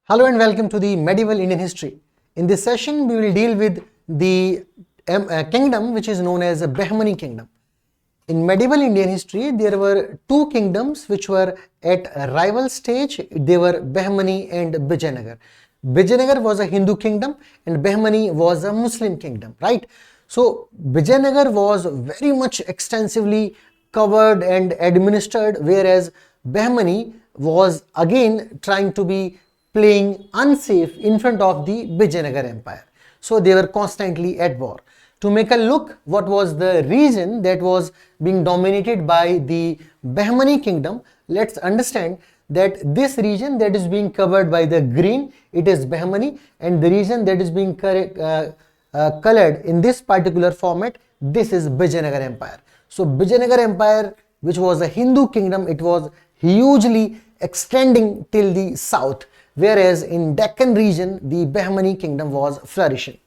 Hello and welcome to the medieval Indian history. In this session, we will deal with the kingdom which is known as a Behmani kingdom. In medieval Indian history, there were two kingdoms which were at a rival stage. They were Behmani and Bijayanagar. Bijayanagar was a Hindu kingdom and Behmani was a Muslim kingdom, right? So Bijayanagar was very much extensively covered and administered, whereas Behmani was again trying to be playing unsafe in front of the Bijayanagar Empire. So they were constantly at war. To make a look what was the region that was being dominated by the Behmani kingdom, let's understand that this region that is being covered by the green, it is Behmani, and the region that is being colored in this particular format, this is Bijayanagar Empire. So Bijayanagar Empire, which was a Hindu kingdom, it was hugely extending till the south, whereas in Deccan region the Behmani kingdom was flourishing.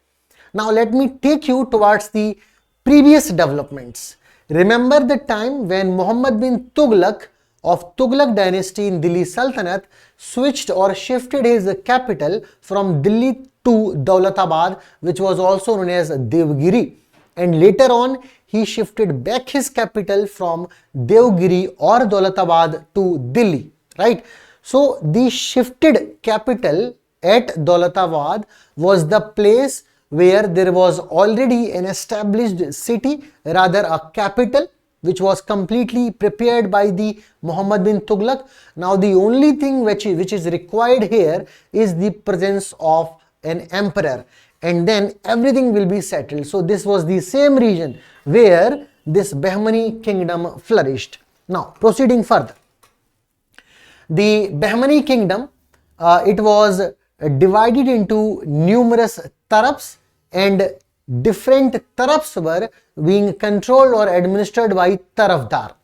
Now let me take you towards the previous developments. Remember the time when Muhammad bin Tughlaq of Tughlaq dynasty in Delhi Sultanate switched or shifted his capital from Delhi to Daulatabad, which was also known as Devgiri, and later on he shifted back his capital from Devgiri or Daulatabad to Delhi, right? So the shifted capital at Daulatabad was the place where there was already an established city, rather a capital, which was completely prepared by the Muhammad bin Tughlaq. Now the only thing which is required here is the presence of an emperor, and then everything will be settled. So this was the same region where this Behmani kingdom flourished. Now proceeding further, the Behmani kingdom, it was divided into numerous tarafs, and different tarafs were being controlled or administered by tarafdar.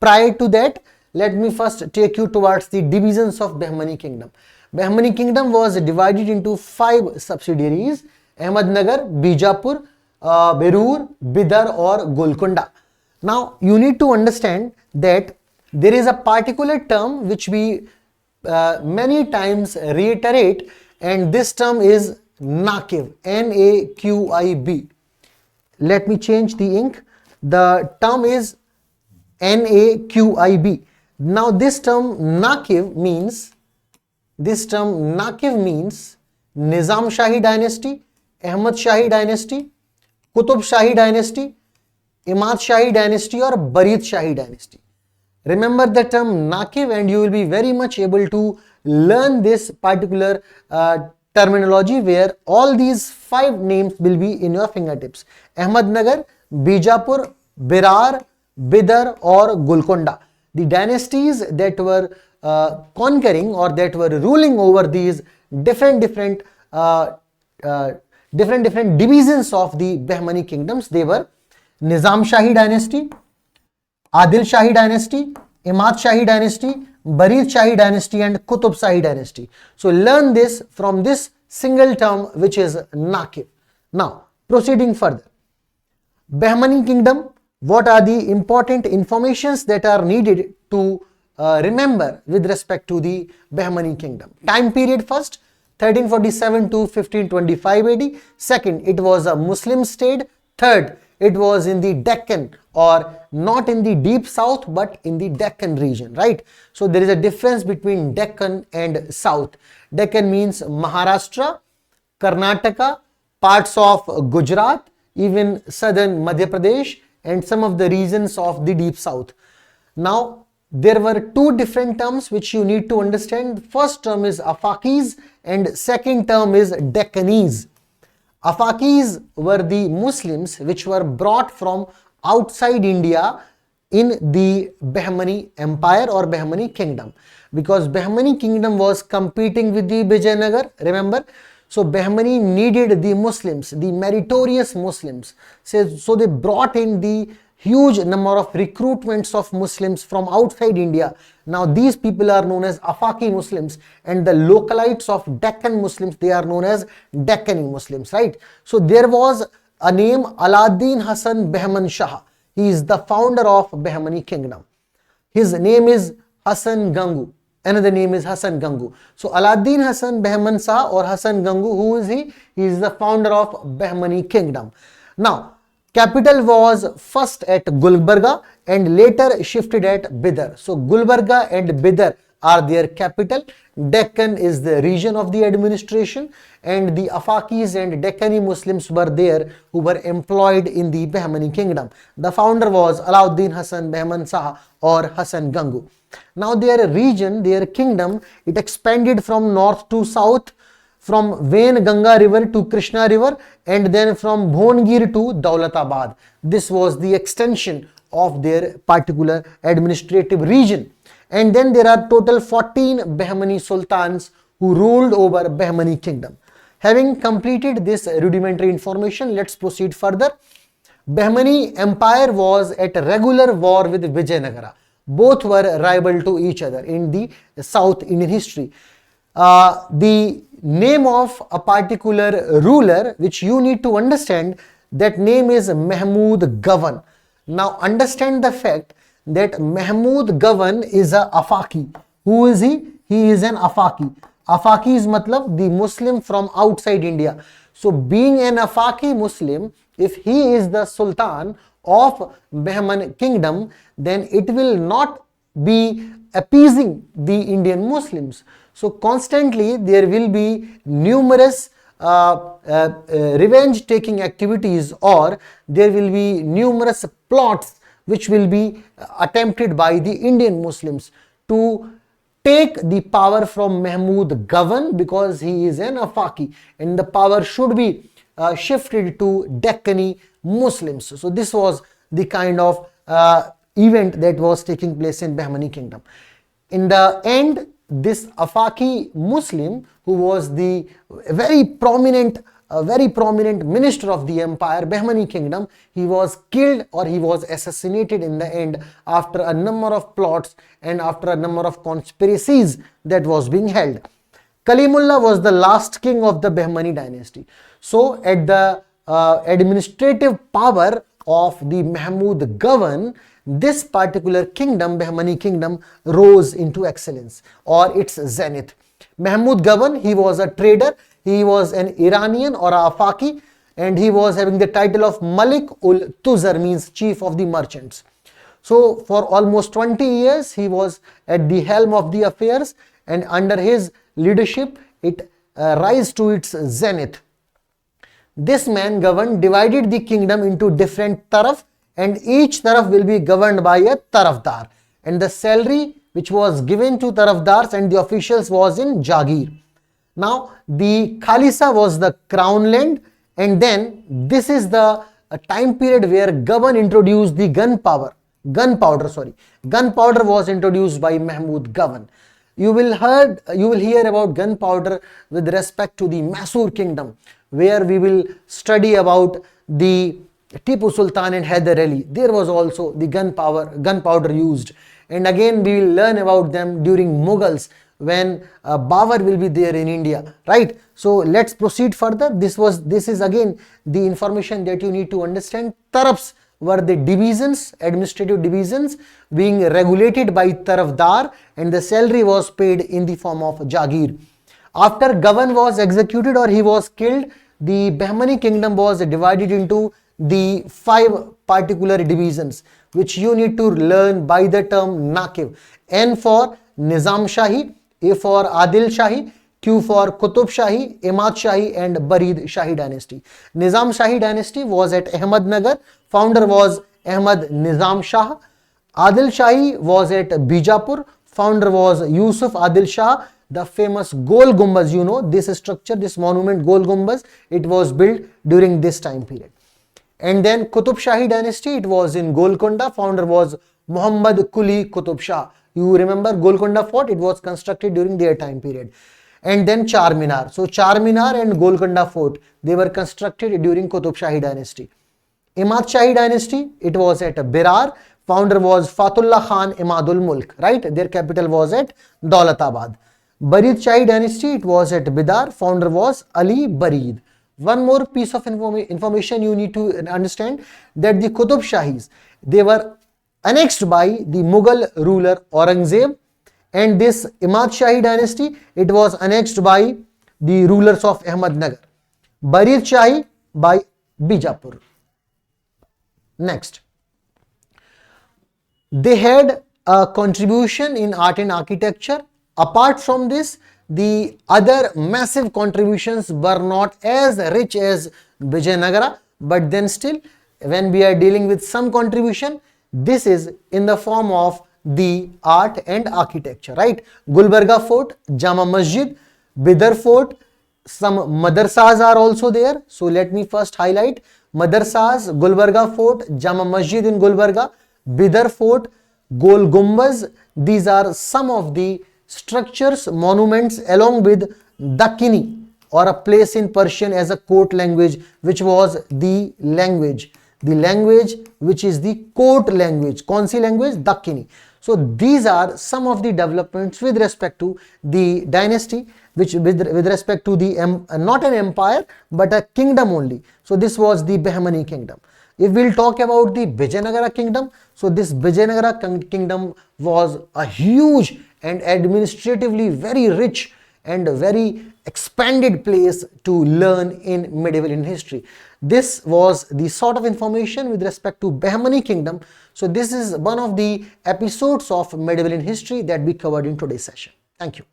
Prior to that, let me first take you towards the divisions of Behmani kingdom. Behmani kingdom was divided into 5 subsidiaries: Ahmednagar, Bijapur, Berur, Bidar or Golconda. Now you need to understand that there is a particular term which we many times reiterate, and this term is Naqib, N-A-Q-I-B. Let me change the ink. The term is N-A-Q-I-B. Now this term Naqib means Nizam Shahi dynasty, Ahmad Shahi dynasty, Qutub Shahi dynasty, Imad Shahi dynasty or Barid Shahi dynasty. Remember the term Naqib and you will be very much able to learn this particular terminology, where all these 5 names will be in your fingertips: Ahmednagar, Bijapur, Birar, Bidar or Golconda. The dynasties that were conquering or that were ruling over these different divisions of the Behmani kingdoms, they were Nizam Shahi dynasty, Adil Shahi dynasty, Imad Shahi dynasty, Barid Shahi dynasty and Qutub Shahi dynasty. So learn this from this single term which is Naqib. Now proceeding further, Behmani kingdom, what are the important informations that are needed to remember with respect to the Behmani kingdom? Time period: first, 1347 to 1525 AD. Second, it was a Muslim state. Third, it was in the Deccan, or not in the deep south but in the Deccan region, right? So there is a difference between Deccan and south. Deccan means Maharashtra, Karnataka, parts of Gujarat, even southern Madhya Pradesh and some of the regions of the deep south. Now there were 2 different terms which you need to understand. First term is afaquis and second term is deccanis. Afaquis were the Muslims which were brought from outside India in the Behmani empire or Behmani kingdom, because Behmani kingdom was competing with the Bijayanagar, remember. So Behmani needed the Muslims, the meritorious Muslims, so they brought in the huge number of recruitments of Muslims from outside India. Now these people are known as Afaqi Muslims, and the localites of Deccan Muslims, they are known as Deccani Muslims, right? So there was a name, Alauddin Hasan Behman Shah. He is the founder of Behmani kingdom. His name is Hasan Gangu. Another name is Hasan Gangu. So Alauddin Hasan Behman Shah or Hasan Gangu, who is he? He is the founder of Behmani kingdom. Now, capital was first at Gulbarga and later shifted at Bidar. So Gulbarga and Bidar are their capital. Deccan is the region of the administration, and the afaquis and Deccani Muslims were there who were employed in the Behmani kingdom. The founder was Alauddin Hasan Behman Shah or Hasan Gangu. Now their region, their kingdom, it expanded from north to south, from Vain Ganga river to Krishna river, and then from Bhongir to Daulatabad. This was the extension of their particular administrative region. And then there are total 14 Behmani sultans who ruled over Behmani kingdom. Having completed this rudimentary information, let's proceed further. Behmani empire was at regular war with Vijayanagara. Both were rival to each other in the South Indian history. The name of a particular ruler which you need to understand, that name is Mehmud Gawan. Now understand the fact that Mehmud Gawan is a afaqi. Who is he? He is an afaqi. Afaqi is matlab the Muslim from outside India. So being an afaqi Muslim, if he is the sultan of Behman kingdom, then it will not be appeasing the Indian Muslims. So constantly there will be numerous revenge taking activities, or there will be numerous plots which will be attempted by the Indian Muslims to take the power from Mehmud Gawan, because he is an afaqi and the power should be shifted to Deccani Muslims. So this was the kind of event that was taking place in Behmani kingdom. In the end, this afaqi Muslim, who was the very prominent minister of the empire, Behmani kingdom, he was killed or he was assassinated in the end after a number of plots and after a number of conspiracies that was being held. Kalimullah was the last king of the Behmani dynasty. So at the administrative power of the Mehmud Gawan, this particular kingdom, Behmani kingdom, rose into excellence or its zenith. Mehmud Gawan, he was a trader, he was an Iranian or a afaqi, and he was having the title of Malik ul Tuzar, means chief of the merchants. So for almost 20 years he was at the helm of the affairs, and under his leadership it rise to its zenith. This man Gawan divided the kingdom into different taraf, and each taraf will be governed by a tarafdar, and the salary which was given to tarafdars and the officials was in Jagir. Now the Khalisa was the crown land, and then this is the time period where Gawan introduced the gunpowder was introduced by Mehmud Gawan. You will hear about gunpowder with respect to the Mysore kingdom, where we will study about the Tipu Sultan and Hyder Ali. There was also the gunpowder used, and again we will learn about them during Mughals, when Babur will be there in India, right? So let's proceed further. This is again the information that you need to understand. Tarafs were the divisions, administrative divisions, being regulated by tarafdar, and the salary was paid in the form of Jagir. After Gawan was executed or he was killed, the Behmani kingdom was divided into the 5 particular divisions, which you need to learn by the term Naqib. N for Nizam Shahi, A for Adil Shahi, Q for Qutub Shahi, Imad Shahi, and Barid Shahi dynasty. Nizam Shahi dynasty was at Ahmednagar. Founder was Ahmad Nizam Shah. Adil Shahi was at Bijapur. Founder was Yusuf Adil Shah. The famous Gol Gumbaz, you know, this structure, this monument Gol Gumbaz, it was built during this time period. And then Qutub Shahi dynasty, it was in Golconda. Founder was Muhammad Quli Qutub Shah. You remember Golconda fort, it was constructed during their time period. And then Charminar. So Charminar and Golconda fort, they were constructed during Qutub Shahi dynasty. Imad Shahi dynasty, it was at Birar. Founder was Fatullah Khan Imadul Mulk, right? Their capital was at Daulatabad. Barid Shahi dynasty, it was at Bidar. Founder was Ali Barid. One more piece of information you need to understand, that the Qutub Shahis, they were annexed by the Mughal ruler Aurangzeb and this Imad Shahi dynasty, it was annexed by the rulers of Ahmednagar. Barir Shahi by Bijapur. Next, they had a contribution in art and architecture. Apart from this, the other massive contributions were not as rich as Vijayanagara, but then still, when we are dealing with some contribution, this is in the form of the art and architecture, right? Gulbarga Fort, Jama Masjid, Bidar Fort, some madarsas are also there. So let me first highlight madarsas: Gulbarga Fort, Jama Masjid in Gulbarga, Bidar Fort, Gol Gumbaz. These are some of the structures, monuments, along with Dakkini, or a place in Persian as a court language, which was the language which is the court language. कौन सी language? Dakkini. So these are some of the developments with respect to the dynasty, which with respect to the not an empire but a kingdom only. So this was the Behmani kingdom. If we'll talk about the Vijayanagara kingdom, so this Vijayanagara kingdom was a huge and administratively very rich and very expanded place to learn in medieval Indian history. This was the sort of information with respect to Behmani kingdom. So this is one of the episodes of medieval Indian history that we covered in today's session. Thank you.